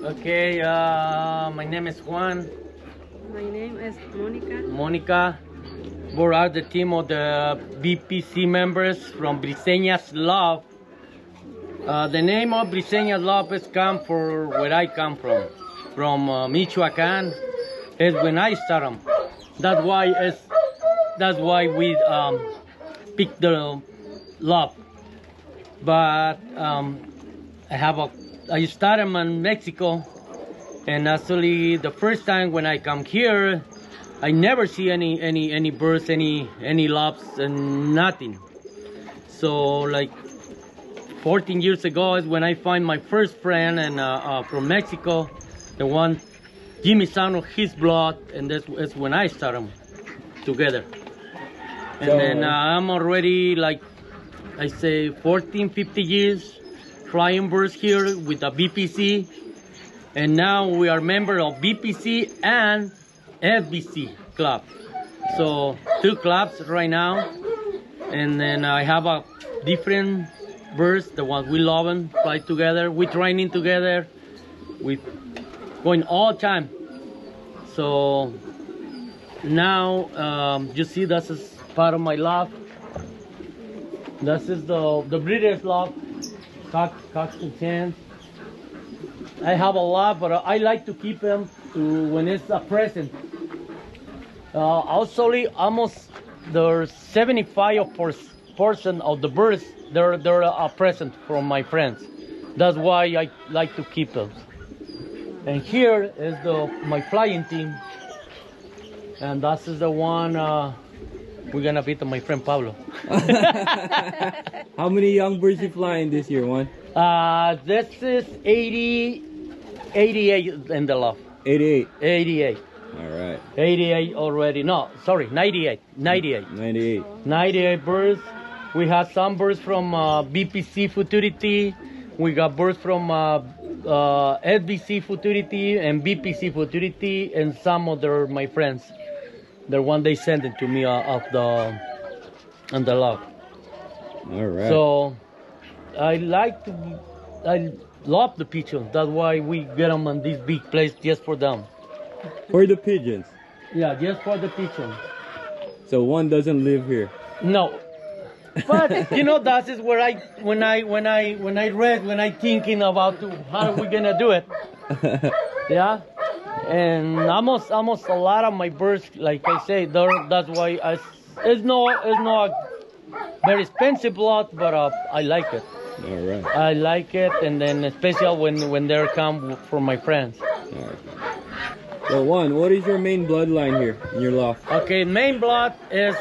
Okay, my name is Juan. My name is Monica. Monica. We are the team of the BPC members from Briseñas Loft. The name of Briseñas Loft is come for where I come from Michoacan. Is when I start them. That's why we picked the loft. But I started in Mexico, and actually the first time when I come here, I never see any birds, any lofts, and nothing. So like 14 years ago is when I find my first friend and from Mexico, the one give me some of his blood, and that's when I start them together. And then I'm already like I say 14, 50 years flying birds here with the BPC, and now we are member of BPC and FBC club. So 2 clubs right now, and then I have a different birds, the ones we love and fly together. We training together. We going all time. So now you see this is part of my loft. This is the Brineñas Loft. Cocks and hens. I have a lot, but I like to keep them to when it's a present. Also, almost there's 75% of the birds they're a present from my friends. That's why I like to keep them. And here is my flying team, and that is the one we're gonna beat my friend Pablo. How many young birds you flying this year, Juan? This is 88 in the loft. 88. 88. All right. 88 already. No, sorry, 98. 98. 98. 98 birds. We have some birds from BPC Futurity. We got birds from SBC Futurity and BPC Futurity, and some other my friends. The one they sent it to me on the log. All right. So I love the pigeons. That's why we get them on this big place just for them. For the pigeons. Yeah, just for the pigeons. So one doesn't live here. No, but you know that is where when I thinking about how we gonna do it. Yeah. And almost a lot of my birds, like I say, that's why it's not a very expensive lot, but I like it. All right. I like it, and then especially when they come from my friends. All right. So Juan, what is your main bloodline here in your loft? Okay, main blood is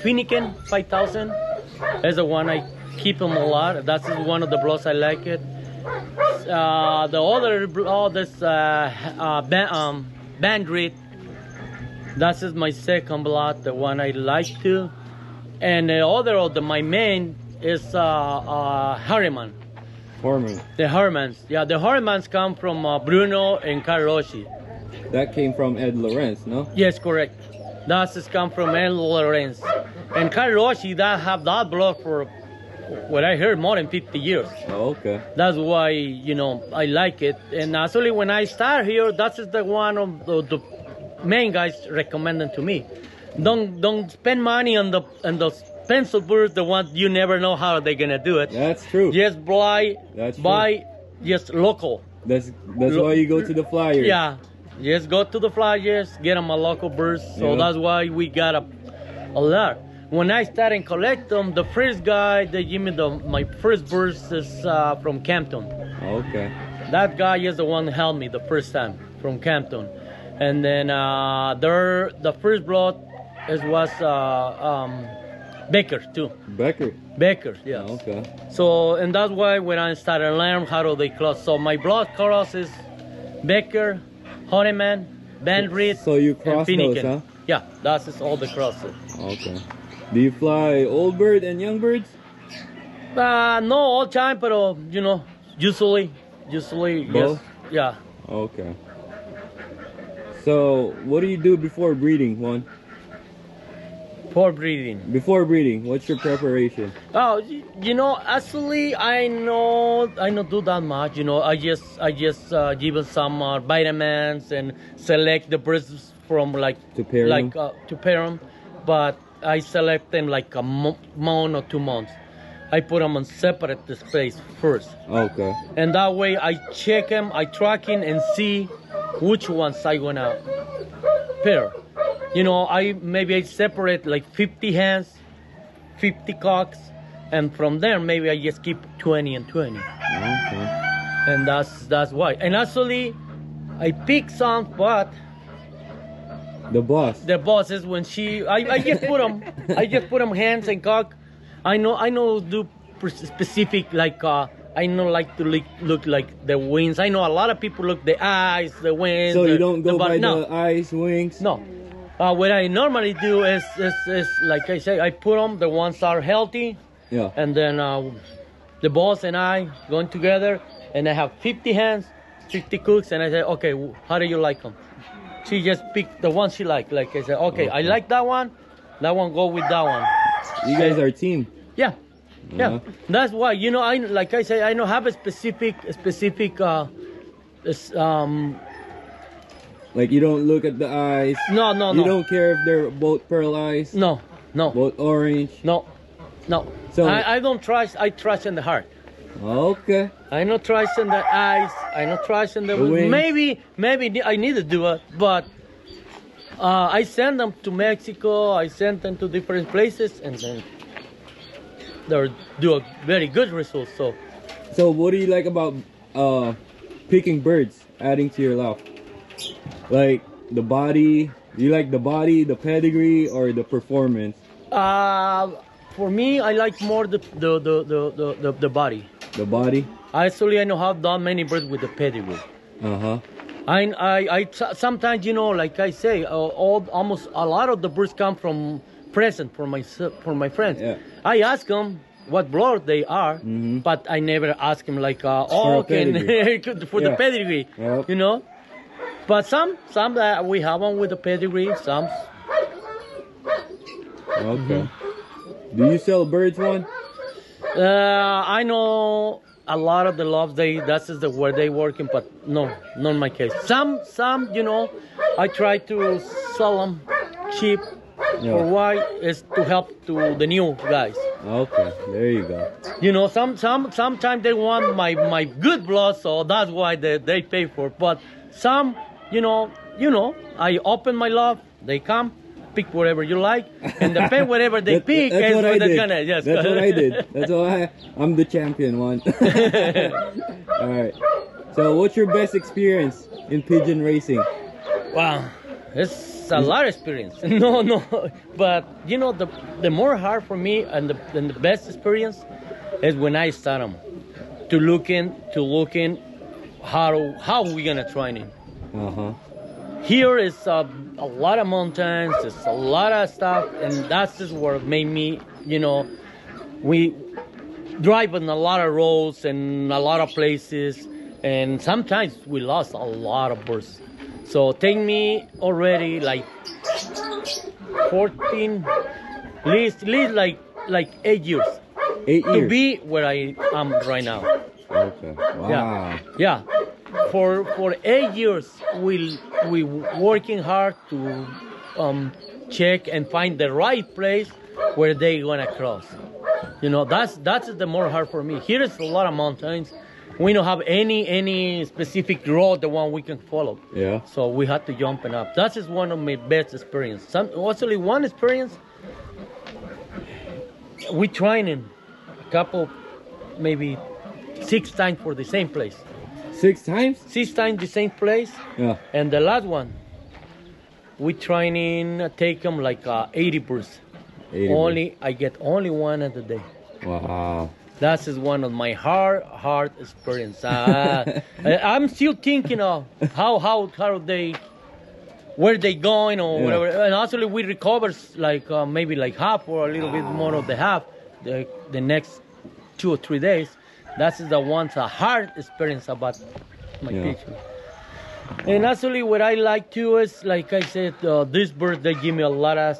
Finnegan 5000. That's the one I keep them a lot. That's one of the bloods I like it. The other, bandit, that is my second blood, the one I like to. And the other of my main is Harriman. Harriman. The Harrimans, yeah, the Harrimans come from Bruno and Carlosi. That came from Ed Lorenz, no? Yes, correct. That is come from Ed Lorenz. And Carlosi, that have that blood for what I heard more than 50 years. Oh, okay. That's why, you know, I like it. And actually when I start here, that is the one of the main guys recommended to me. Don't spend money on those pencil birds, the ones you never know how they're gonna do it. That's true. Just buy just local. That's why you go to the flyers. Yeah, just go to the flyers, get them a local birds. So yeah. That's why we got a lot. When I started collect them, the first guy that gave me my first birds is from Campton. Okay. That guy is the one who helped me the first time from Campton. And then the first blood was Baker too. Baker, yeah. Okay. So, and that's why when I started learning how do they cross. So my blood cross is Baker, Honeyman, Bandit, so you cross and those, huh? Yeah, that's just all the crosses. Okay. Do you fly old bird and young birds? No, all time, but you know, usually, both? yes, yeah. Okay. So, what do you do before breeding, Juan? For breeding. Before breeding, what's your preparation? Oh, you know, actually, I don't do that much. You know, I just give them some vitamins and select the birds from like To pair like them? to pair them. But I select them like a month or 2 months. I put them on separate space first, Okay. and that way I check them, I track in and see which ones I gonna pair. You know, I separate like 50 hens, 50 cocks, and from there maybe I just keep 20 and 20. Okay. And that's why. And actually, I pick some, but The boss. the boss is when I just put them hens and cock. I know do specific like I know like to look like the wings. I know a lot of people look the eyes, the wings. So you don't go by no. the eyes, wings? No. What I normally do is like I say, I put them the ones that are healthy, Yeah. and then the boss and I going together, and I have 50 hens, 50 cooks, and I say, okay, how do you like them? She just picked the one she like. Like I said, okay, I like that one go with that one. You guys are a team. Yeah. Yeah. That's why, you know, I like I say, I don't have a specific Like you don't look at the eyes. no. You don't care if they're both pearl eyes. No. Both orange. No. So I don't trust. I trust in the heart. Okay. I no trust in the eyes. I no trust in the wings. Maybe I need to do it, but I send them to Mexico. I send them to different places, and then they do a very good result. So what do you like about picking birds, adding to your loft? Like the body? Do you like the body, the pedigree, or the performance? For me, I like more the body. The body? Actually, I know how done many birds with the pedigree. Uh-huh. I sometimes, you know, like I say, almost a lot of the birds come from present for my friends. Yeah. I ask them what blood they are, but I never ask them like, for the pedigree, Yep. you know. But some that we have them with the pedigree, some. Okay. Do you sell birds one? I know a lot of the lofts that's just where they working, but no, not my case. Some, you know, I try to sell them cheap. Yeah. For why is to help to the new guys. Okay, there you go. You know, sometimes they want my good blood, so that's why they pay for. But some, you know, I open my loft, they come. Pick whatever you like, and depend whatever they pick. That's what I did. Yes, that's what I did. That's why I'm the champion one. All right. So, what's your best experience in pigeon racing? Wow, it's a lot of experience. No, but you know the more hard for me and the best experience is when I start them to looking how we gonna train it. Here is a lot of mountains, there's a lot of stuff, and that's just what made me, you know, we drive on a lot of roads and a lot of places, and sometimes we lost a lot of birds. So take me already like 14, at least like 8 years. 8 years? To be where I am right now. Okay, wow. Yeah. For 8 years, we working hard to check and find the right place where they gonna cross. You know, that's the more hard for me. Here is a lot of mountains. We don't have any specific road, the one we can follow. Yeah. So we had to jump and up. That is one of my best experience. Actually, one experience, we training a couple, maybe 6 times for the same place. 6 times? 6 times the same place. Yeah. And the last one, we training, take them like 80 birds. 80 I get only one at the day. Wow. That is one of my hard experience. I'm still thinking of how where they going or whatever. And actually we recover like maybe like half or a little bit more of the half the next 2 or 3 days. That's the one's a hard experience about my pigeon. And actually what I like too is, like I said, these birds, they give me a lot of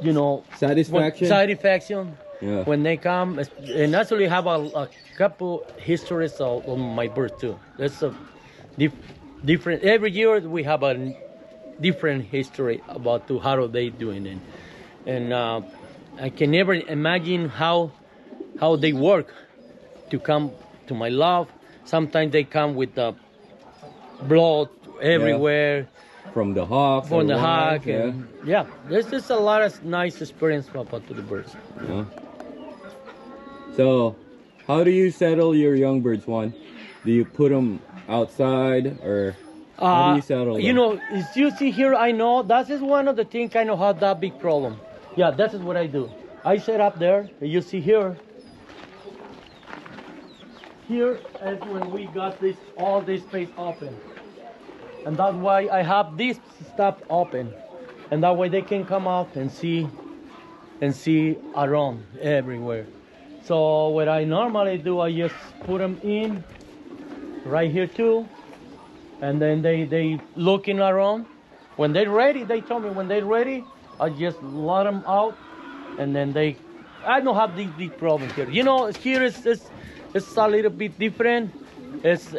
you know, Satisfaction. Yeah. when they come. And actually have a couple histories on my birth too. That's a different. Every year we have a different history about to how are they doing it, and I can never imagine how they work to come to my love. Sometimes they come with the blood everywhere. From the hawk. From the hawk. And yeah, there's just a lot of nice experience about to the birds. Yeah. So, how do you settle your young birds, Juan? Do you put them outside, or how do you settle them? You know, as you see here, I know that is one of the things I know how that big problem. Yeah, that is what I do. I set up there. You see here. Here is when we got all this space open, and that's why I have this stuff open, and that way they can come out and see around everywhere. So what I normally do, I just put them in right here too, and then they looking around. When they're ready, they tell me when they're ready. I just let them out, and then I don't have these problems here. You know, here it's a little bit different. It's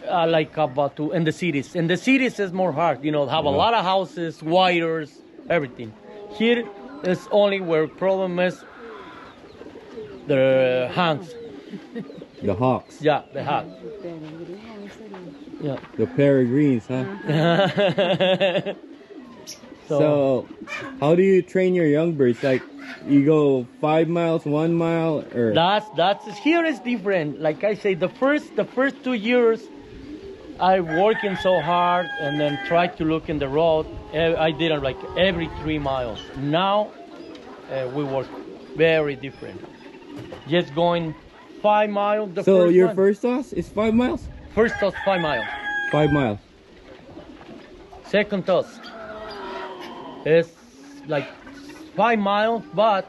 like about in the cities. In the cities, it's more hard. You know, have a lot of houses, wires, everything. Here is only where problem is the hawks. The hawks. Yeah, the hawks. Yeah. The peregrines, huh? So, how do you train your young birds? Like, you go 5 miles, 1 mile, or that's here is different. Like I say, the first 2 years, I working so hard and then try to look in the road. I did it like every 3 miles. Now we work very different. Just going 5 miles. So your first toss is 5 miles? First toss 5 miles. 5 miles. Second toss is like 5 miles, but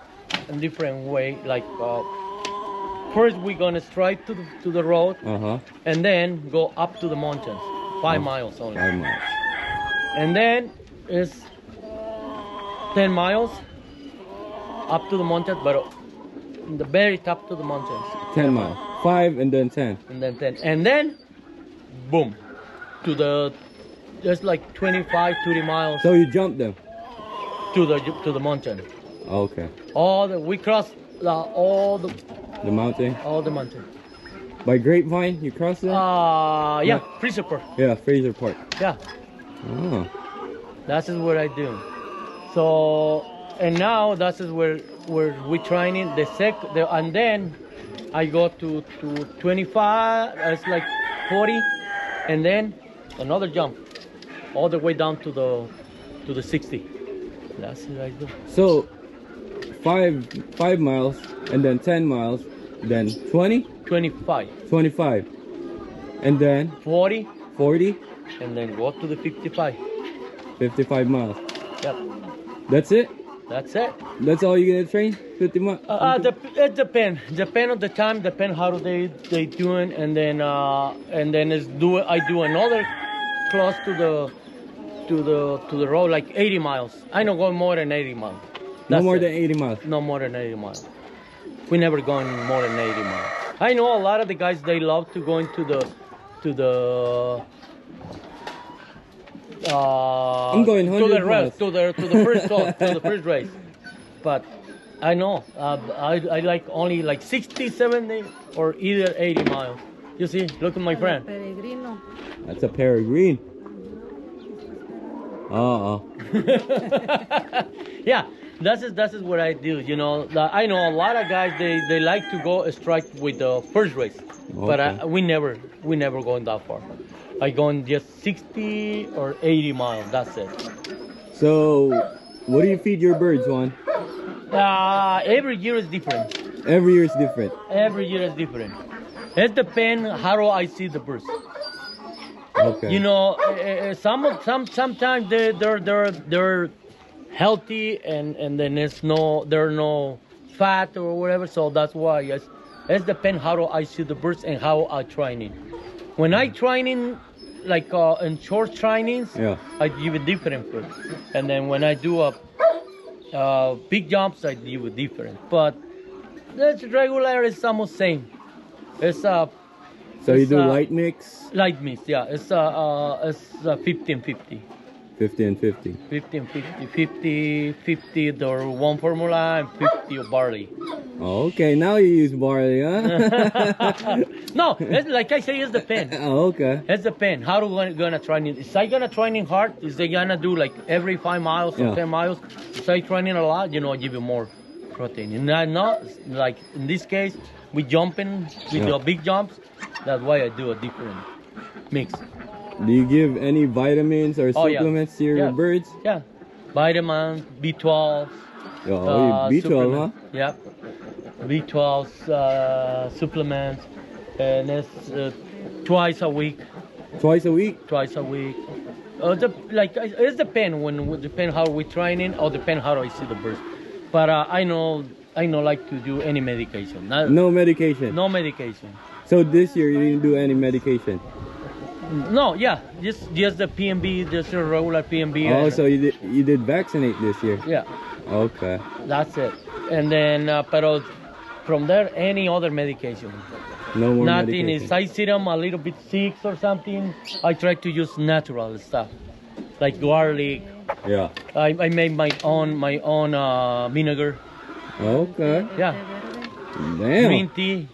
in different way. Like first we're gonna strike to the road, and then go up to the mountains. 5 miles only. 5 miles. And then it's 10 miles up to the mountains, but in the very top to the mountains. 10 miles. 5 and then 10. And then 10. And then, boom, to the, just like 25, 30 miles. So you jump them? To the mountain. Okay. We cross all the mountain? All the mountain. By Grapevine, you cross there? Yeah, Fraser Park. Yeah, Fraser Park. Yeah. Oh. That is what I do. So, and now that is where we training and then I go to 25. It's like 40, and then another jump all the way down to the 60. That's what I do. So 5 miles, and then 10 miles, then 20? 25. And then 40, and then go to the 55. 55 miles. Yep. That's it? That's it. That's all you're gonna train? 50 miles? It depends. Depend on the time. Depend how they doing, and then I do another close to the road, like 80 miles. I don't go more than 80 miles. No more than 80 miles. No more than 80 miles. We never going more than 80 miles. I know a lot of the guys, they love to go into I'm going 100 miles. To the first stop, to the first race. But I know I like only like 60, 70, or either 80 miles. You see, look at my friend. Peregrino. That's a peregrine. Yeah, that is what I do. You know, I know a lot of guys, they like to go strike with the first race, but we never going that far. I go in just 60 or 80 miles. That's it. So, what do you feed your birds, Juan? Every year is different. Every year is different. Every year is different. It depends how I see the birds. Okay. You know, sometimes they're healthy, and then they're no fat or whatever. So that's why it depends how I see the birds and how I training. When I training, like in short trainings, I give a different food, and then when I do a Big jumps I do different, but that's regular is almost same. It's So you it's, do light mix, light mix, yeah. It's 15-50. 50 and 50. 50 the one formula and 50 of barley. Okay, now you use barley, huh? No, it's like I say, it's the pen. Oh, okay. It's the pen. How do we gonna train it? Is I gonna training hard? Is they gonna do like every 5 miles or Yeah. 10 miles? Is I training a lot? I give you more protein. And I not like in this case, we jumping with Yeah. the big jumps. That's why I do a different mix. Do you give any vitamins or Oh, yeah. supplements to your Yeah. birds? Yeah, vitamins, B12. Oh, B12, huh? supplement. Yeah, B12 supplements, and it's twice a week. Twice a week? Twice a week. It's depend when depend how we training or depend how I see the birds. But I know like to do any medication. No medication. No medication. So this year you didn't do any medication. No, yeah, just the PMB, just a regular PMB. Oh, so you did vaccinate this year. Yeah, Okay. that's it. And then, but from there, any other medication. No more Nothing medication. is. I see them a little bit sick or something. I try to use natural stuff, like garlic. Yeah. I made my own vinegar. Okay. Yeah, Damn. green tea.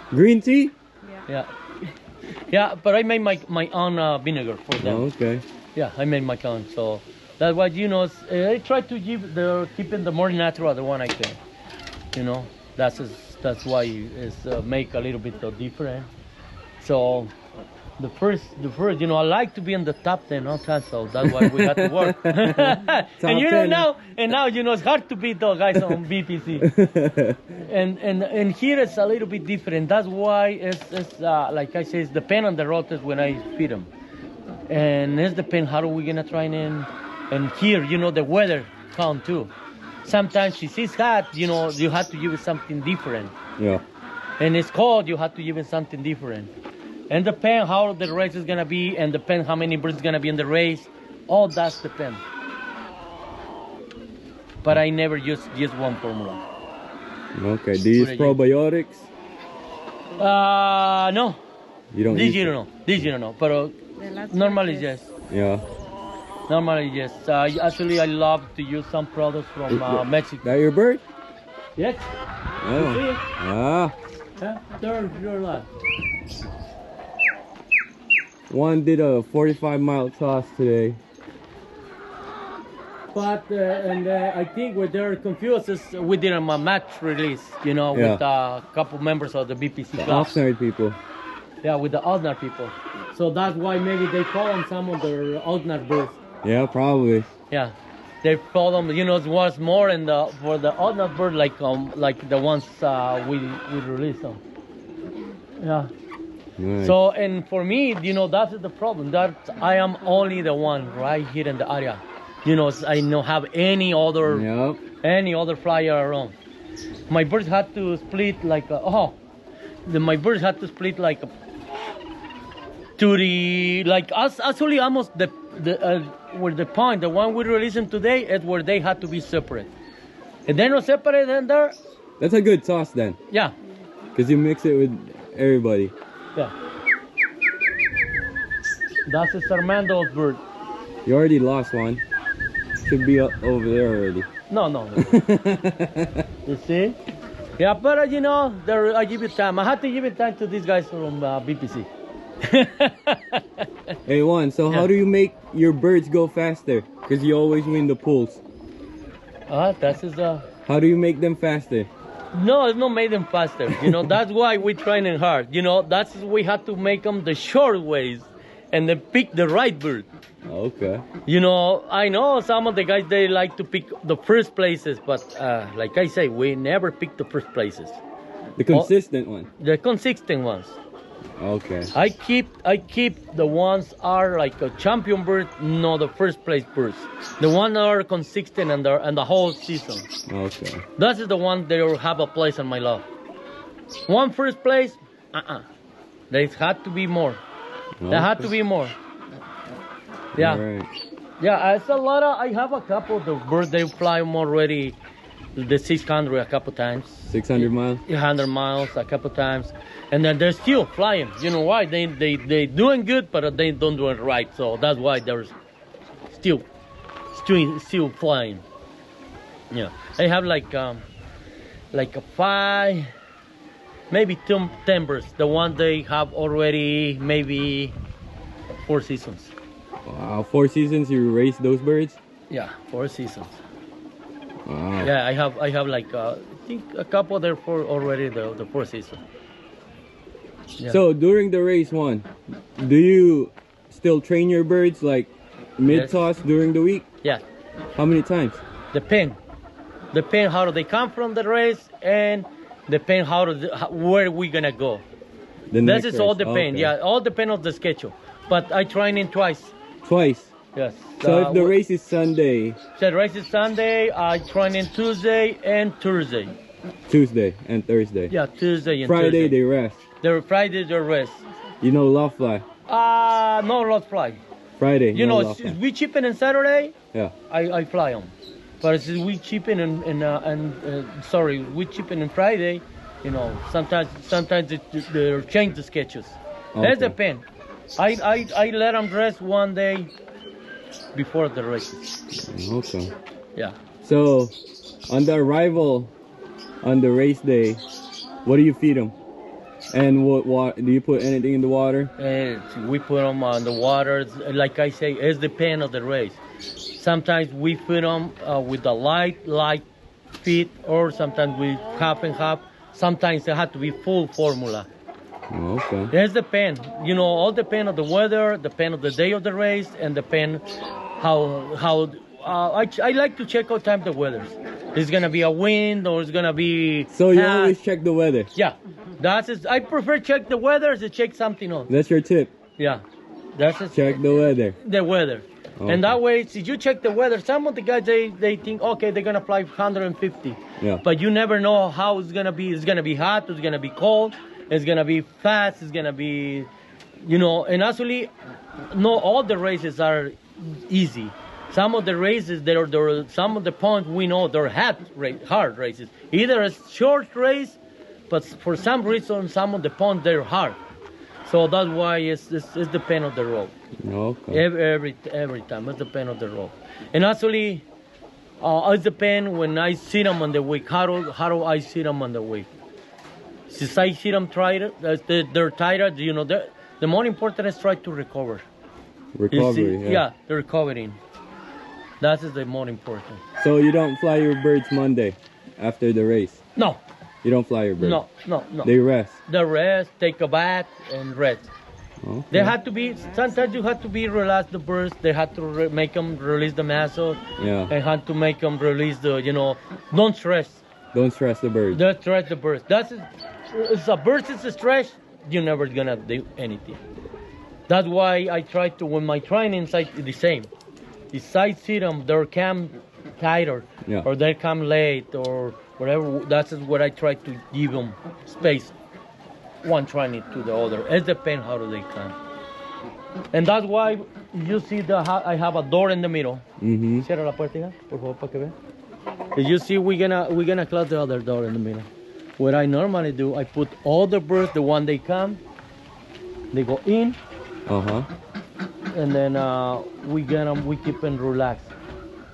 Green tea? Yeah, yeah. But I made my own vinegar for them. Okay. Yeah, I made my own. So that's why I try to keeping the more natural the one I can. That's why it's make a little bit of different. So the first, I like to be in the top 10 all time, so that's why we have to work. and 10. now, it's hard to beat those guys on BPC. and here it's a little bit different. That's why it's like I say, it's depend on the rotas when I feed them, and it's depend how are we gonna train in. And here, the weather count too. Sometimes if it's hot, you have to give it something different. Yeah. And it's cold, you have to give it something different. And depend how the race is gonna be, and depend how many birds gonna be in the race. All that depends. But I never use just one formula. Okay. Do you use probiotics? No. You don't This use year no. This year no. But The last normally one, yes. Yeah. Normally yes. Actually, I love to use some products from Mexico. That your bird? Yes. Oh. See it? Ah. Yeah. They're live. One did a 45-mile toss today. But I think what they're confused is we did a match release, with a couple members of the BPC The club. Oxnard people. Yeah, with the Oxnard people. So that's why maybe they call them some of the Oxnard birds. Yeah, probably. Yeah, they call them. It was more for the Oxnard bird like the ones we released them. Yeah. Nice. So and for me, that's the problem. That I am only the one right here in the area. I don't have any other flyer around. My birds had to split like my birds had to split like to the like us actually almost the where the point the one we released them today is where they had to be separate. And then not separate and there. That's a good toss then. Yeah. Because you mix it with everybody. Yeah. That's a Sarmando's bird. You already lost one. Should be up over there already. No. You see? Yeah, but I give you time. I had to give it time to these guys from BPC. Hey, Juan, so how do you make your birds go faster? Because you always win the pulls. That is How do you make them faster? No, it's not made them faster. That's why we training hard. That's we have to make them the short ways, and then pick the right bird. Okay. I know some of the guys they like to pick the first places, but like I say, we never pick the first places. The consistent one. The consistent ones. Okay. I keep the ones are like a champion bird, not the first place birds. The ones that are consistent and the whole season. Okay. That is the one that will have a place in my love. One first place, there had to be more. There had to be more. Yeah. All right. Yeah, it's a lot of. I have a couple of the birds. They fly them already. The 600 a couple times. 600 miles. 100 miles a couple times, and then they're still flying. You know why? They doing good, but they don't do it right. So that's why they're still flying. Yeah, I have like a 5, maybe 10 birds. The one they have already maybe 4 seasons. Wow, 4 seasons you raised those birds? Yeah, 4 seasons. Wow. Yeah, I have like I think a couple there for already the 4 season. Yeah. So during the race one, do you still train your birds like mid-toss during the week? Yeah. How many times? Depend how do they come from the race, and depend where we gonna go. The This next is all race. depend. Okay. Yeah, all depend on the schedule. But I train in twice. Twice. Yes. So if the race is Sunday, the race is Sunday, I train in Tuesday and Thursday. Tuesday and Thursday. Yeah, Tuesday and Friday Thursday. they rest. The Friday they rest. You know loft fly. No loft fly. Friday. You no know, loft fly. we chipping on Saturday. Yeah. I fly them. But since we chipping we chipping on Friday. You know, sometimes they change the sketches. Okay. That depends. I let them rest one day before the races. Okay. Yeah. So on the arrival on the race day, what do you feed them? And what do you put anything in the water? We put them on the water. Like I say, it depends on the race. Sometimes we feed them with a light feed, or sometimes we half and half. Sometimes they have to be full formula. Okay. It depends. You know, all depend on the weather, depend on the day of the race, and depend how. I like to check all time the weather. It's gonna be a wind, or it's gonna be. So you hot. always check the weather. Yeah, I prefer check the weather to check something else. That's your tip. Yeah, that's it. Check the weather. The weather. Okay. And that way, if you check the weather, some of the guys they think, okay, they're gonna fly 150. Yeah. But you never know how it's gonna be. It's gonna be hot. It's gonna be cold. It's gonna be fast. It's gonna be, you know. And actually, not all the races are easy. Some of the races, some of the points we know they're hard races. Either a short race, but for some reason, some of the points they're hard. So that's why it's depend on the road. Okay. Every time it depends on the road. And actually, it depends when I see them on the week. How do I see them on the week? Since I see them tired, they're tired. You know, the more important is try to recover. Recovery. Yeah, they're recovering. That is the more important. So you don't fly your birds Monday after the race? No. You don't fly your birds? No. They rest? They rest, take a bath, and rest. Okay. They have to be, sometimes you have to be relax the birds. They have to make them release the muscle. Yeah. And have to make them release the, you know, don't stress. Don't stress the birds. Don't stress the birds. If a bird is stressed, you're never gonna do anything. That's why I try to, when my training's like the same. If I see them, they come tighter, Yeah. or they come late, or whatever. That's what I try to give them space. One training to the other. It depends how do they come. And that's why you see I have a door in the middle. Mm-hmm. Cierra la puerta, por favor, para que vean. You see, we're gonna close the other door in the middle. What I normally do, I put all the birds, the one they come, they go in, Uh-huh. and then we keep them relaxed.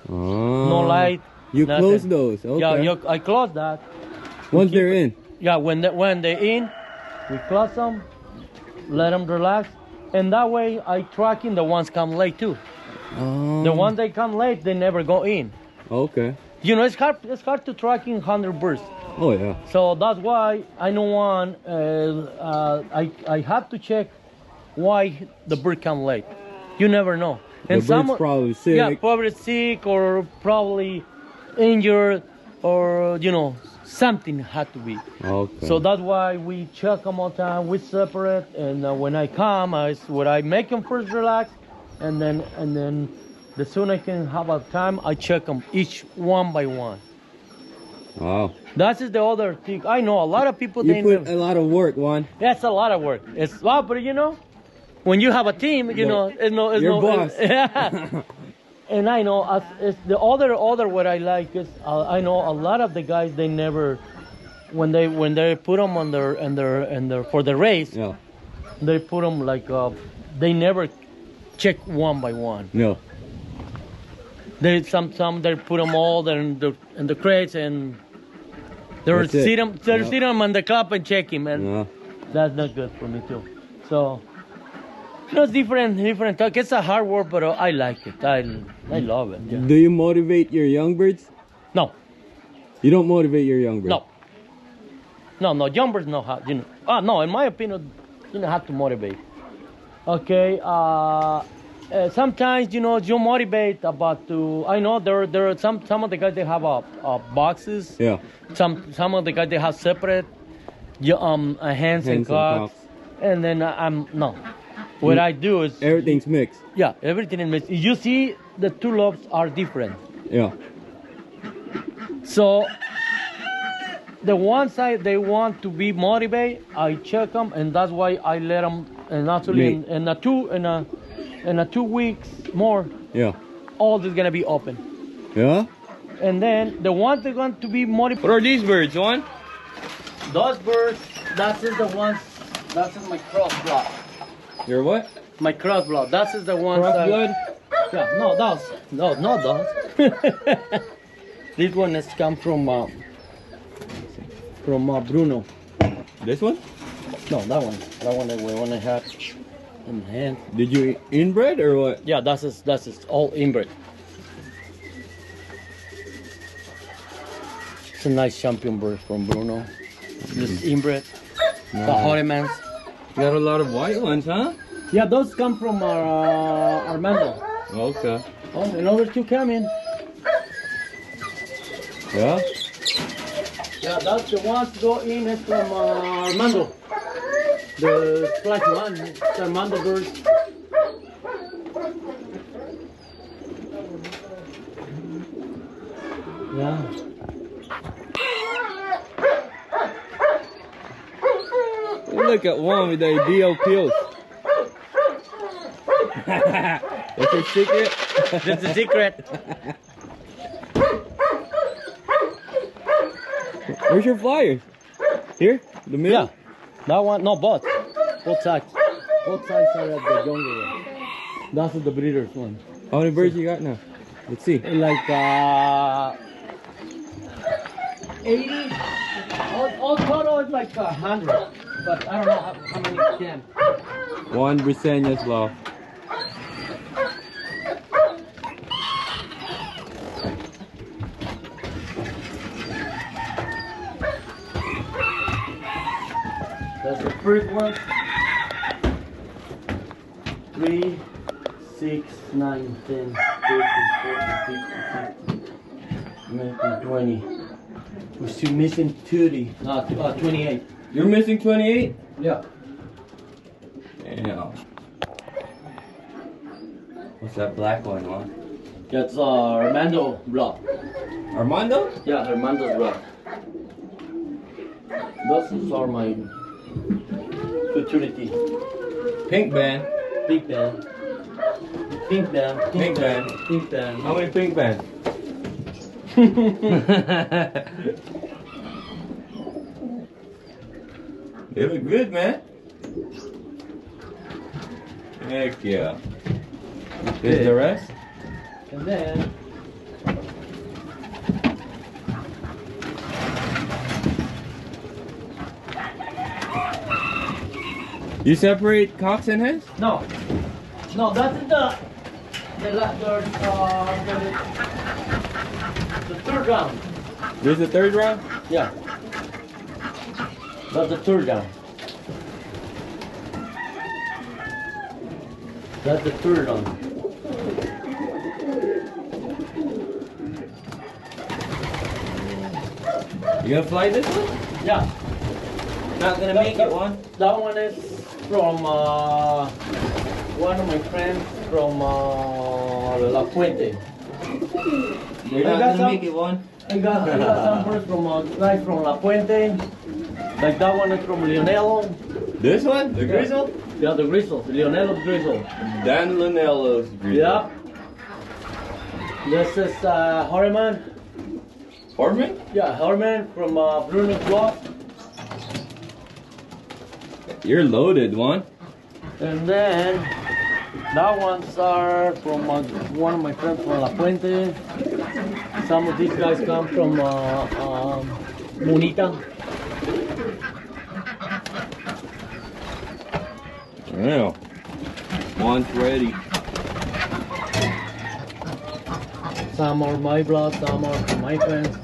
Oh. No light. You nothing. close those. Okay. Yeah, I close that. Once they're in. Yeah, when they're in, we close them, let them relax, and that way I tracking the ones come late too. Oh. The ones they come late, they never go in. Okay. You know, it's hard to tracking 100 birds. Oh yeah. So that's why I know one. I have to check why the bird come late. You never know. And The bird's probably sick. Yeah, probably sick or probably injured, or you know, something had to be. Okay. So that's why we check them all the time. We separate, and when I come, I make them first relax, and then the sooner I can have a time, I check them each one by one. Wow. That is the other thing. I know a lot of people. You put a lot of work, Juan. That's a lot of work. It's but you know, when you have a team, you know, it's Your boss. Yeah. And I know it's the other what I like is I know a lot of the guys they never when they put them on their for the race. Yeah. They put them like they never check one by one. No. They some they put them all in the crates and they're sit them on the cup and check him, and Yeah. that's not good for me too. So it's different talk. It's a hard work, but I like it. I love it. Yeah. Do you motivate your young birds? No, You don't motivate your young birds? no. Young birds know how. No. In my opinion, you know how to motivate. Okay. Sometimes you motivate about to. I know there are some of the guys they have boxes. Yeah. Some of the guys they have separate. Hands and cocks. And then no. What I do is everything's mixed. Yeah, everything is mixed. You see, the two lofts are different. Yeah. So the one side they want to be motivated, I check them, and that's why I let them. And actually, in a 2 weeks more, Yeah. all is gonna be open. Yeah. And then the ones that want to be motivated. What are these birds, Juan? Those birds, that is the ones. That is my cross blood. Your what? My cross blood. That is the ones. Cross blood? Yeah, no, those. No, not those. This one has come from Bruno. This one? No, that one. That one that we want to have in hand. Did you inbred or what? Yeah, that's all inbred. It's a nice champion bird from Bruno. This inbred. The Horemans. You got a lot of white ones, huh? Yeah, those come from Armando. Okay. Oh, another two coming. Yeah? Yeah, that's the ones go in is from Armando. The splash one, it's Armando bird. Yeah. Look at one with the ideal pills. That's your secret? That's the secret. Where's your flyers? Here? The middle? Yeah. That one, no, both. Both sides. Both sides are at the younger one. That's the breeder's one. How many birds you got now? Let's see. Like 80. All total is like 100. But I don't know how many can. One Briseñas Loft. That's the first one. 3, 6, 9, 10, 13, 14, 15, 20. We're still missing 30. 28. You're missing 28? Yeah. Damn. What's that black one, huh? That's Armando blood. Armando? Yeah, Armando's blood. Those are my futurity. Pink band. Pink band. Pink band. Pink band. Pink band. How many pink bands? They look good, man. Heck yeah. This is the rest? And then You separate cocks and hens? no, that is the third round. This is the third round? Yeah, that's the third round. That's the third one. You gonna fly this one? Yeah. Not gonna make it one? That one is from one of my friends from La Fuente. You're not gonna make it one? I got some birds from guys from La Fuente. Like that one is from Leonello. This one? The grizzle? Yeah, the grizzle. Leonello's grizzle. Dan Leonello's grizzle. Yeah. This is Harriman. Hartman? Yeah, Harriman from Brineñas Loft. You're loaded, one. And then that ones are from one of my friends from La Puente. Some of these guys come from Bonita. Yeah. One's ready. Some are my blood, some are from my friends.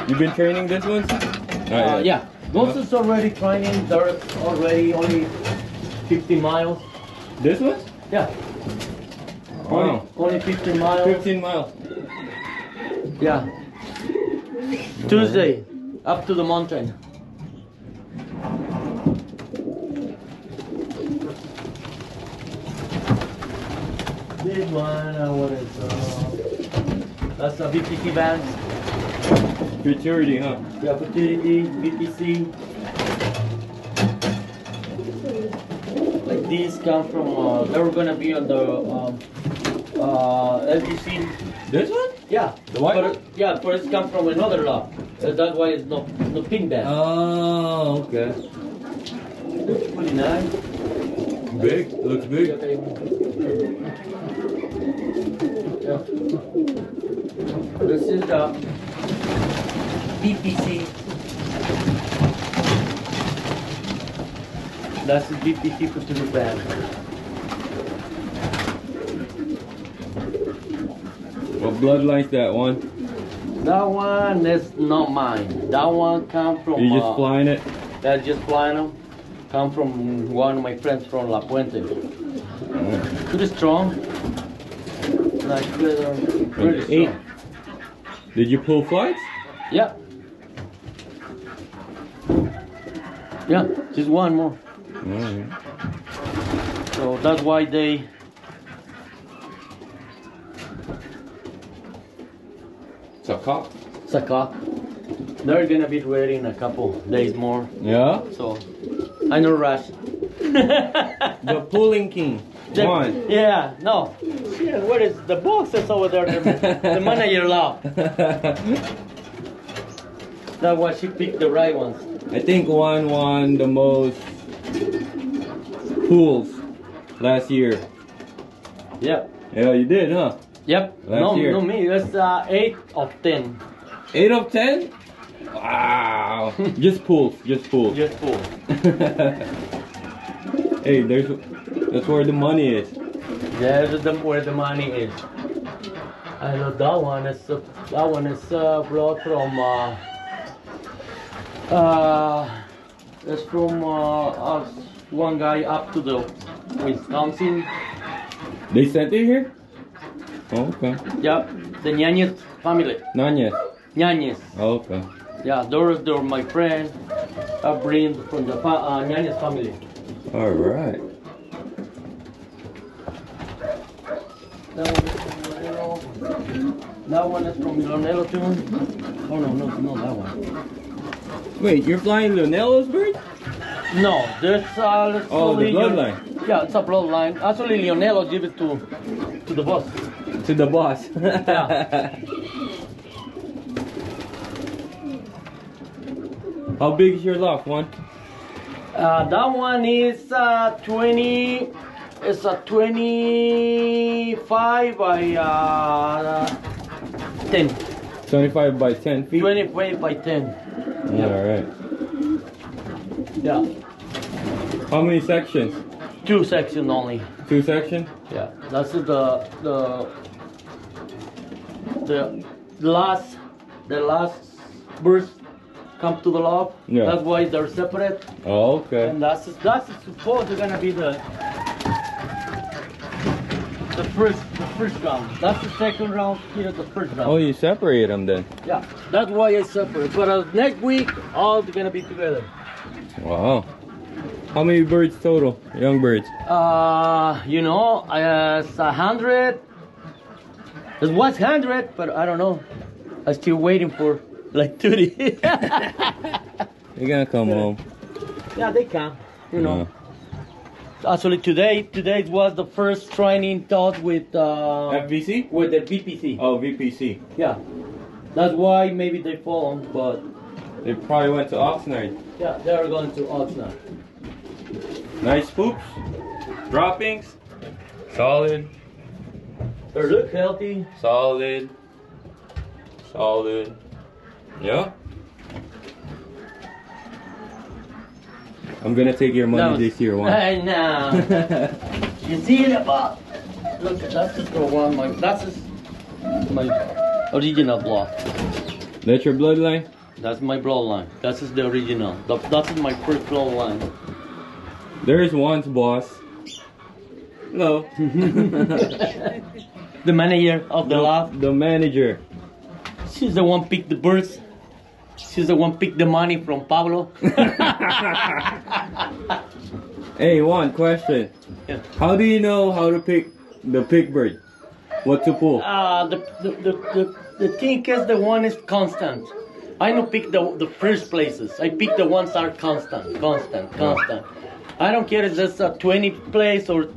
You've been training this one? Yeah, those is already training. They're already only 50 miles. This one? Yeah. Wow. Only 15 miles. 15 miles. Yeah. Tuesday, up to the mountain. This one, what is that's a BTC band. Futurity, huh? Yeah, Futurity, BTC. Like these come from, they were gonna be on the LGC. This one? Yeah. The white but, one? Yeah, but it's come from another lot. That's why it's no pink band. Oh, okay. Looks pretty nice. Big? Looks big. Okay. Yeah. This is the BPC. That's the BPC for the band. What bloodline's that one? That one is not mine. That one come from. You just flying it? Yeah, just flying them. Come from one of my friends from La Puente. Pretty strong. Like pretty strong. Did you pull flights? Yeah. Yeah, just one more. Alright. So that's why they. It's a cock. It's a cock. They're gonna be ready in a couple days more. Yeah? So I no rush. The pulling king. One. Yeah, no. Shit, what is the box that's over there? The manager law. That's why she picked the right ones. I think one won the most pools last year. Yep. Yeah, you did, huh? Yep. Last year. No, me. That's 8 of 10. 8 of 10? Wow. Just pools. Just pools. Just full. Hey, that's where the money is. Yeah, that's where the money is. I know that one is brought from it's from us, one guy up to the Wisconsin. They sent it here? Oh, okay. Yep, the Ñañez family. Nanyas. Ñañez. Oh, okay. Yeah, they're my friend. I bring from the Ñañez family. All right. That one is from Leonello too. Oh no, that one. Wait, you're flying Leonello's bird? No, there's Oh, the bloodline. Yeah, it's a bloodline. Actually, Leonello gave it to the boss. To the boss. Yeah. How big is your loft, one? That one is 20. It's a 25 by 10. 25 by 10 feet? 25 by 10. Yeah, all right. Yeah. How many sections? 2 sections only. 2 sections? Yeah. That's the last burst come to the loft. Yeah. That's why they're separate. Oh, okay. And that's supposed to gonna be the first round. That's the second round. Here the first round. Oh, you separate them then? Yeah, that's why I separate. But next week, all gonna be together. Wow. How many birds total? Young birds? It's 100. It was 100, but I don't know. I'm still waiting for like 30. They're gonna come home. Yeah, they come. You know. Actually, today was the first training taught with FVC? with the VPC. Oh, VPC. Yeah, that's why maybe they fall, but They probably went to Oxnard. yeah, they're going to Oxnard. Nice poops. Droppings. Solid. They look healthy. Solid. Solid. Yeah. I'm gonna take your money this year, one. I know. You see it above? Look, that's just the one. That's just my original block. That's your bloodline? That's my bloodline. That's just the original. That's my first bloodline. There's one's boss. Hello. The manager of the loft. The manager. She's the one picked the birds. She's the one picked the money from Pablo. Hey, one question. Yeah. How do you know how to pick the pig bird? What to pull? The thing is the one is constant. I don't pick the first places. I pick the ones that are constant. I don't care if it's a 20 place or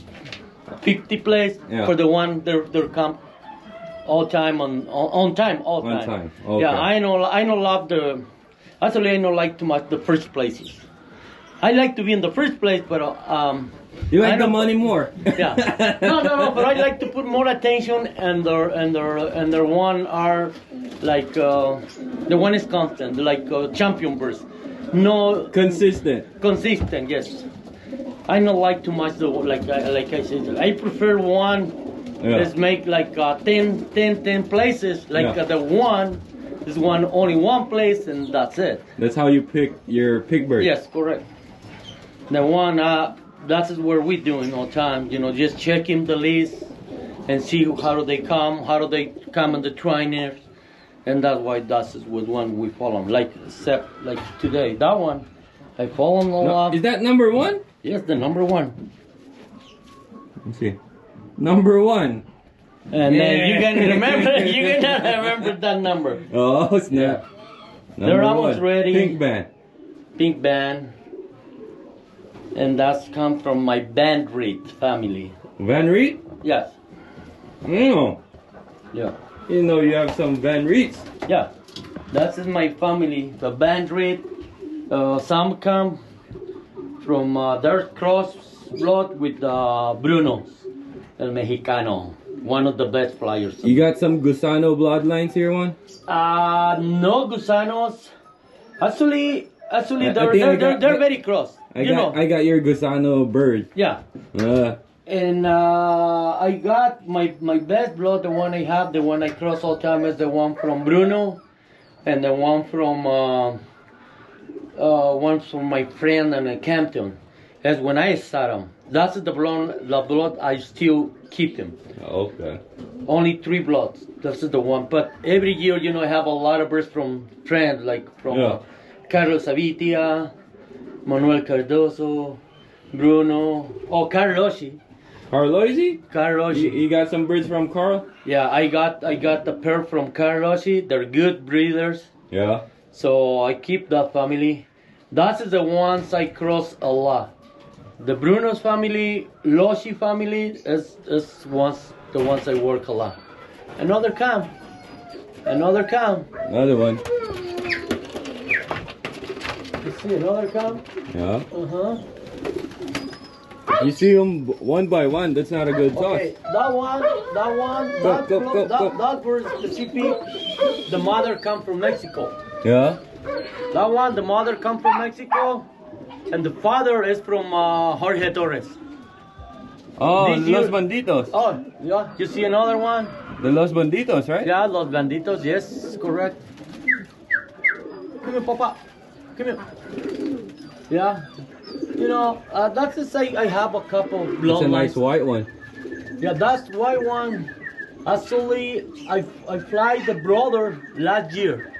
50 place. Yeah. For the one they're come all time on time. Okay. Yeah, I don't love the. Actually, I don't like too much the first places. I like to be in the first place, but You like the money more? Yeah. No. But I like to put more attention, and their one are like the one is constant, like champion birds. No. Consistent. Yes. I don't like too much though. Like I said, I prefer one. Yeah. Let's make like 10 places. Like Yeah. the one is only one place, and that's it. That's how you pick your pig bird. Yes, correct. The one that is where we doing all time. You know, just checking the list and see how do they come in the trainers, and that's why that is with one we follow. Like except like today, that one I follow a lot. Is that number one? Yes, the number one. Let's see. Number one. And you can remember. You cannot remember that number. Oh snap! They're almost ready. Pink band. And that's come from my Van Reed family. Van Reed? Yes. No. Yeah. You know you have some Van Reeds. Yeah. That's in my family. The Van Reed. Some come from their cross blood with Bruno, el Mexicano. One of the best flyers. You got some Gusano bloodlines here, one? No Gusanos. Actually, they're very cross. I got your Gusano bird. Yeah. And I got my best blood, the one I have, the one I cross all time is the one from Bruno, and the one from my friend in Campton. That's when I start them. That's the blood I still keep them. Okay. Only 3 bloods. That's the one. But every year, you know, I have a lot of birds from friends, like from Carlos Avitia, Manuel Cardoso, Bruno, Carlosi. Carlosi? You got some birds from Carl? Yeah, I got the pair from Carlosi. They're good breeders. Yeah. So I keep that family. That's the ones I cross a lot. The Bruno's family, Loshi family is the ones I work a lot. Another one. Another one. You see another cam? Yeah. You see them one by one. That's not a good toss. Okay, that bird specific. The mother come from Mexico. Yeah. That one, the mother come from Mexico, and the father is from Jorge Torres. Oh, Los Banditos. Oh, yeah. You see another one? The Los Banditos, right? Yeah, Los Banditos. Yes, correct. Come here, Papa. Come here. Yeah. You know, that's to say I have a couple of bloodlines. It's a nice white one. Yeah, that's white one. Actually, I fly the brother last year.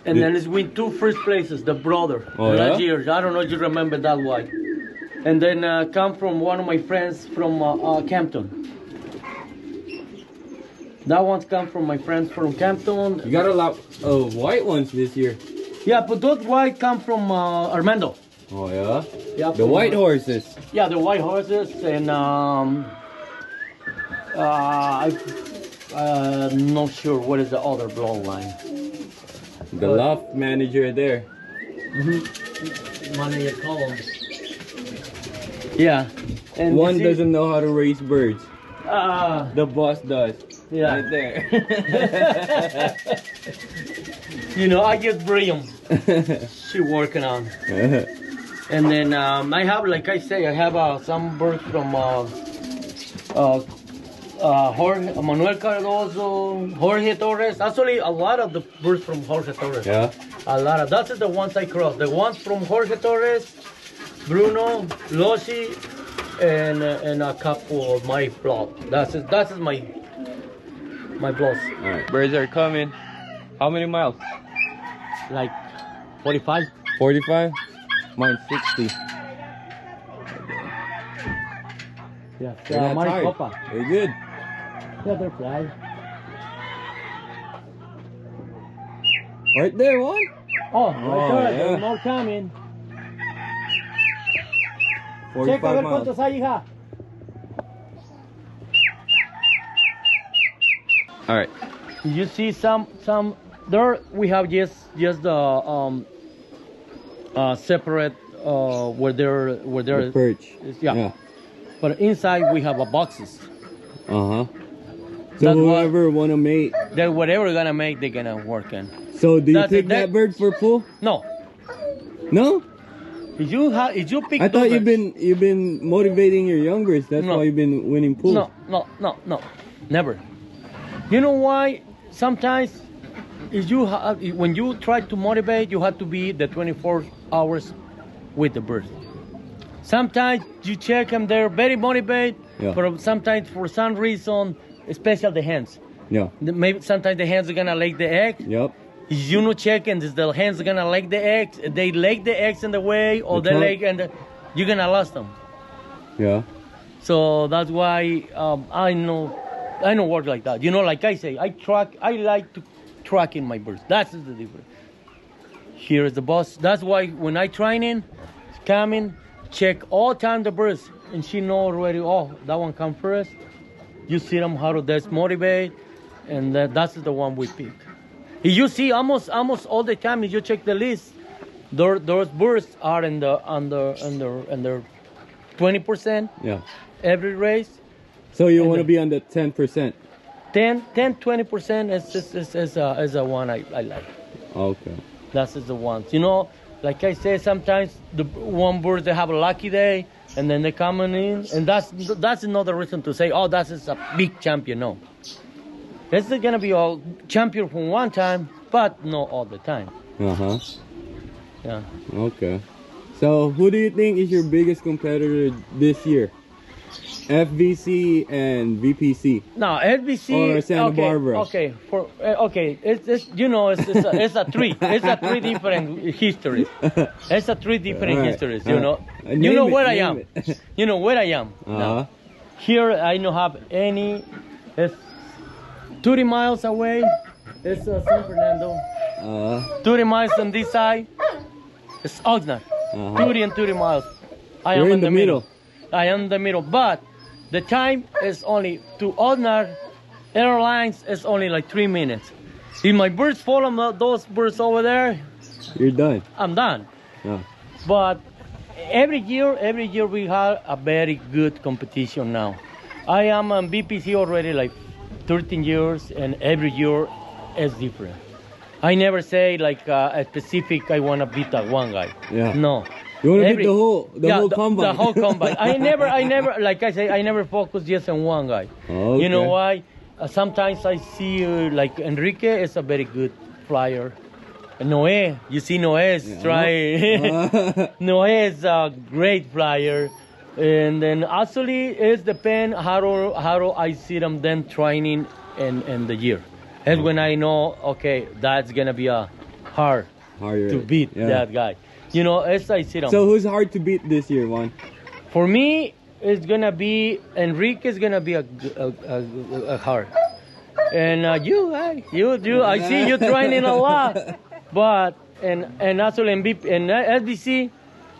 And then it's win 2 first places, the brother, last year. I don't know if you remember that white. And then come from one of my friends from Campton. That one's come from my friends from Campton. You got a lot of white ones this year. Yeah, but those white come from Armando. Oh yeah. Yeah, The white horses. Yeah, the white horses, and I'm not sure what is the other bloodline. The loft manager there. Manager column. Yeah. And One doesn't know how to raise birds. The boss does. Yeah. Right there. You know, I just bring them. She working on. And then I have, like I say, I have some birds from Jorge, Manuel Cardozo, Jorge Torres. Actually, a lot of the birds from Jorge Torres. Yeah. A lot of. That's the ones I crossed. The ones from Jorge Torres, Bruno, Losi, and a couple of my blood. That's my blood. All right. Birds are coming. How many miles? Like 45. 45. Mine's 60. Yeah. They're not tired. Maricopa. They're good. Yeah, they're fly. Right there, one. Oh, right there. Yeah. There's more coming. 45 Check a ver miles. cuántos hay, hija. All right. You see some there we have just the separate where they're The perch. yeah. But inside we have a boxes. So That's whoever wanna mate. That whatever we're gonna make, they're gonna work in. So do you That's pick it, that bird for pull? No. No? If you pick I thought those you've been motivating your young birds. That's No. why you've been winning pools. No, never. You know why? Sometimes when you try to motivate, you have to be the 24 hours with the bird. Sometimes you check them, they're very motivated, Yeah. but sometimes for some reason, especially the hens. Yeah. Maybe sometimes the hens are gonna lay the egg. Yep. You know, checking the hens are gonna lay the eggs. They lay the eggs in the way, or The they trunk. lay and you're gonna lose them. Yeah. So that's why I know work like that. You know, like I say, I like to track in my birds. That's the difference. Here is the boss. That's why when I training, come in, check all time the birds, and she know already. Oh, that one come first. You see them how to motivate, and that's the one we pick. If you see almost all the time, if you check the list, those birds are in the under 20%. Yeah. Every race. So you want to be on the 10%. 20% is a one I like. Okay. That's the ones. You know, like I say, sometimes the one bird they have a lucky day and then they come in, and that's another reason to say, oh, that is a big champion. No, it's gonna be a champion from one time, but not all the time. Yeah. Okay. So who do you think is your biggest competitor this year? FVC and VPC. No, LBC or Santa Barbara. Okay, it's you know it's a three different histories. It's a three different histories. You know, you know where I am. You know where I am. Now. Here I don't have any. It's 30 miles away. It's San Fernando. 30 miles on this side. It's Oxnard. 30 miles. I am in the middle. I am in the middle, but the time is only to Oxnard Airlines is only like 3 minutes. If my birds follow those birds over there, you're done. I'm done. Yeah. But every year we have a very good competition now. I am on BPC already like 13 years, and every year is different. I never say like a specific I want to beat that one guy. Yeah. No. You want to beat the whole combine. The whole combine. I never, like I say, I never focus just on one guy. Okay. You know why? Sometimes I see like Enrique is a very good flyer. Noé, you see Noé is trying. Noé is a great flyer. And then actually it depends how I see them then training in the year. And when I know, okay, that's gonna be a hard to beat that guy. You know, as I see them. So who's hard to beat this year, Juan? For me, it's gonna be Enrique. Is gonna be a hard. And you, I see you training a lot. But and actually in SBC,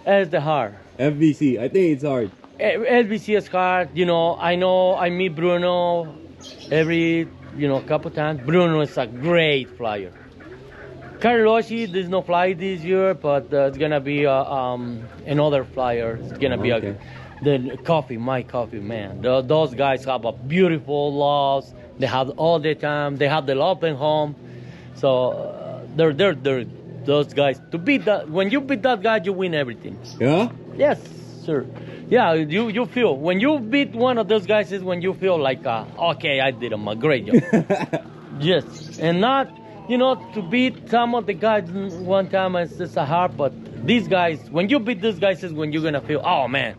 It's the hard. FBC, I think it's hard. SBC is hard. You know I meet Bruno every couple times. Bruno is a great flyer. Carloshi does not fly this year, but it's gonna be another flyer. It's gonna be Okay. the coffee, my coffee, man. Those guys have a beautiful loft. They have all the time. They have the open home, so they're those guys. To beat that, when you beat that guy, you win everything. Yeah? Yes, sir. Yeah, you feel when you beat one of those guys is when you feel like okay, I did a great job. Yes, and not to beat some of the guys one time is just a hard, but these guys, when you beat these guys is when you're gonna feel, oh man,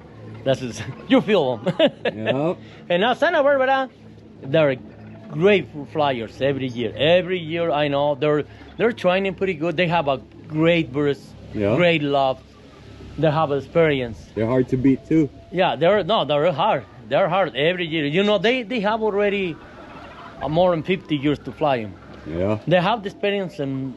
you feel them. Yep. And now Santa Barbara, they're great flyers every year. Every year I know they're training pretty good. They have a great burst, Yeah. great loft. They have experience. They're hard to beat too. Yeah, they're hard. They're hard every year. They have already more than 50 years to fly them. Yeah. They have the experience in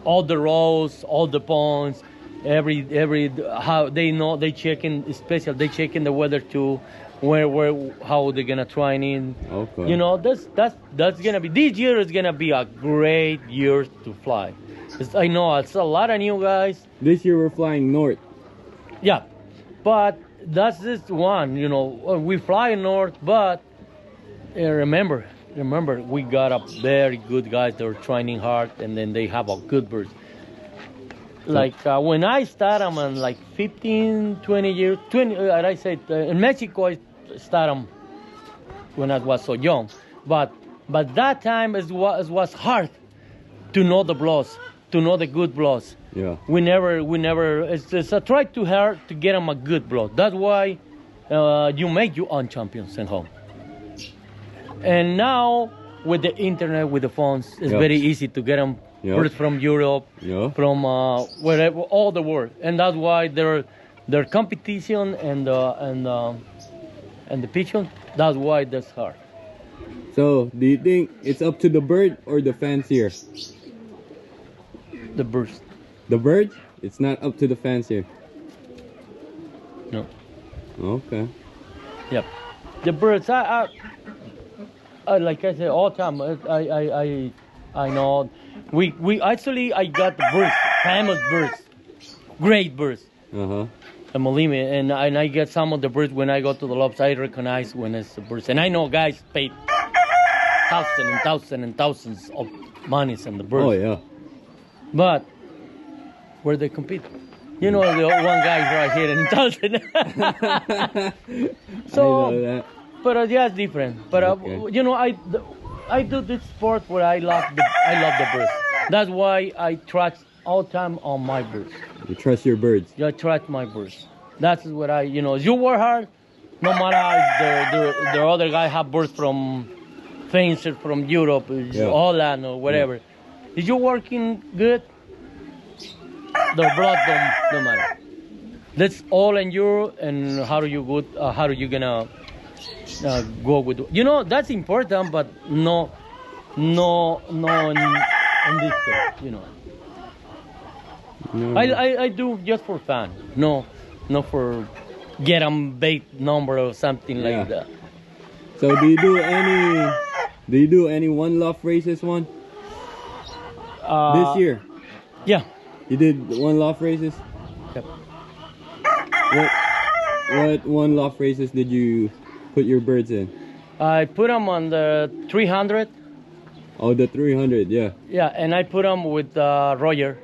all the rows, all the points, every how they checking they checking the weather too, how they're gonna train in. Okay. That's gonna be, this year is gonna be a great year to fly. I know it's a lot of new guys. This year we're flying north. Yeah, but that's just one. We fly north, but remember, we got a very good guys. They're training hard, and then they have a good bird. Like when I started, I'm on like 15, 20 years. I said in Mexico, I started when I was so young, but that time it was hard to know the blows, to know the good blows. Yeah. We never. It's a try too hard to get them a good blow. That's why you make your own champions at home. And now with the internet, with the phones, it's very easy to get them birds from Europe, from wherever, all the world. And that's why their competition and the pigeon. That's why that's hard. So, do you think it's up to the bird or the fancier? The birds. The bird? It's not up to the fancier. No. Okay. Yep. The birds. I like I say all the time. I know. We actually I got the birds, famous birds, great birds. And believe me, and I get some of the birds when I go to the lofts. I recognize when it's the birds, and I know guys paid thousands and thousands and thousands of monies on the birds. Oh yeah. But where they compete, the one guy right here in thousand. So, I know that. but yeah, it's different. But Okay. I do this sport where I love the birds. That's why I trust all time on my birds. You trust your birds. I trust my birds. That's what you work hard, no matter if the other guy have birds from fencer from Europe, Holland or whatever. If you're working good, the blood don't matter. That's all in you, and how are you gonna go with? That's important, but no in this case, No. I do just for fun. No for get them big number or something like that. So do you do any one loft races this year? Yeah. You did one loft races? Yep. What one loft races did you put your birds in? I put them on the 300. Oh, the 300, yeah. Yeah, and I put them with Roger.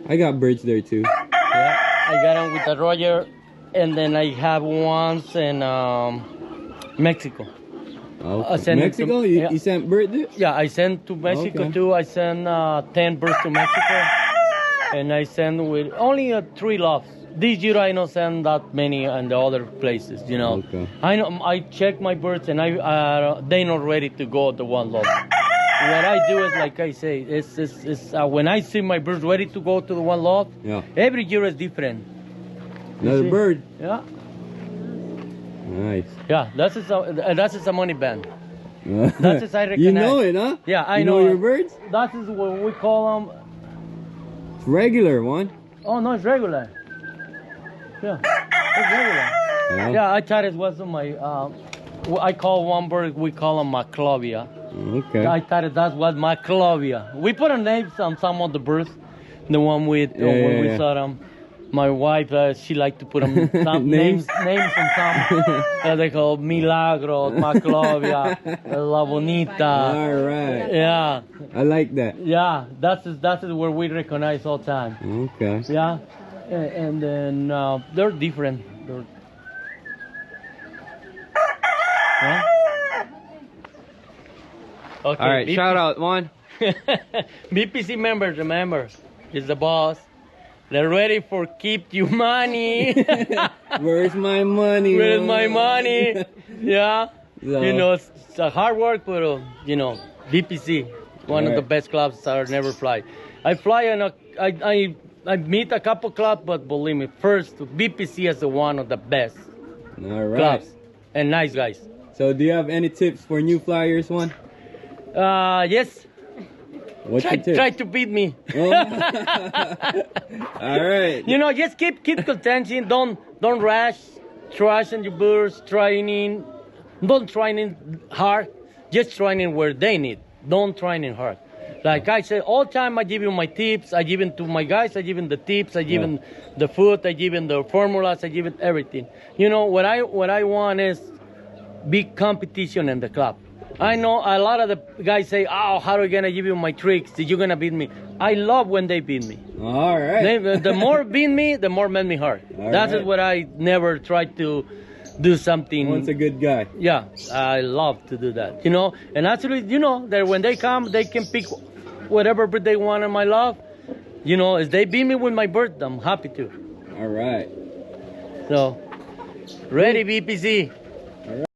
I got birds there too. Yeah, I got them with the Roger, and then I have ones in Mexico. Oh, send it Mexico? to- You sent birds there? Yeah, I sent to Mexico Okay. too. I sent 10 birds to Mexico, and I sent with only 3 lofts. This year I don't send that many in the other places, Okay. I know I check my birds, and they not ready to go to one loft. What I do is, like I say, it's when I see my birds ready to go to the one loft. Yeah. Every year is different. Another see? bird. Yeah. Nice. Yeah, that is a money band. That is I recognize. You know it, huh? Yeah, I you know your it. birds? That is what we call them. It's regular one. Oh no, it's regular. Yeah. It's regular. Yeah, I thought it was my, I call one bird, we call him Maclovia. Okay. I thought that was Maclovia. We put a name on some of the birds. The one with, when we saw them. My wife, she liked to put them some names on some. They call Milagro, Maclovia, La Bonita. All right. Yeah. I like that. Yeah, that's where we recognize all time. Okay. Yeah. And then they're different. Yeah. Okay. All right, shout out one. BPC members, remember, is the boss. They're ready for keep you money. Where's my money? Where's my money? Yeah. So, You know, it's a hard work, but you know, BPC, one of the best clubs that never fly. I fly and I meet a couple clubs, but believe me, first BPC is one of the best all right. clubs and nice guys. So, do you have any tips for new flyers, one? Yes. What's your tip? Try to beat me. Oh. All right. You know, just keep contention. Don't rush. Trashing your birds. Training. Don't training hard. Just training where they need. Don't training hard. Like I say all time, I give you my tips. I give them to my guys. I give them the tips. I give them the food. I give them the formulas. I give it everything. You know what I want is big competition in the club. I know a lot of the guys say, "Oh, how are you gonna give you my tricks? You're gonna beat me." I love when they beat me. All right. The more beat me, the more make me hard. That's what I never try to do something. One's a good guy. Yeah, I love to do that. You know, and actually, you know, that when they come, they can pick whatever bird they want in my love. You know, if they beat me with my bird, I'm happy to. All right. So, ready, BPC.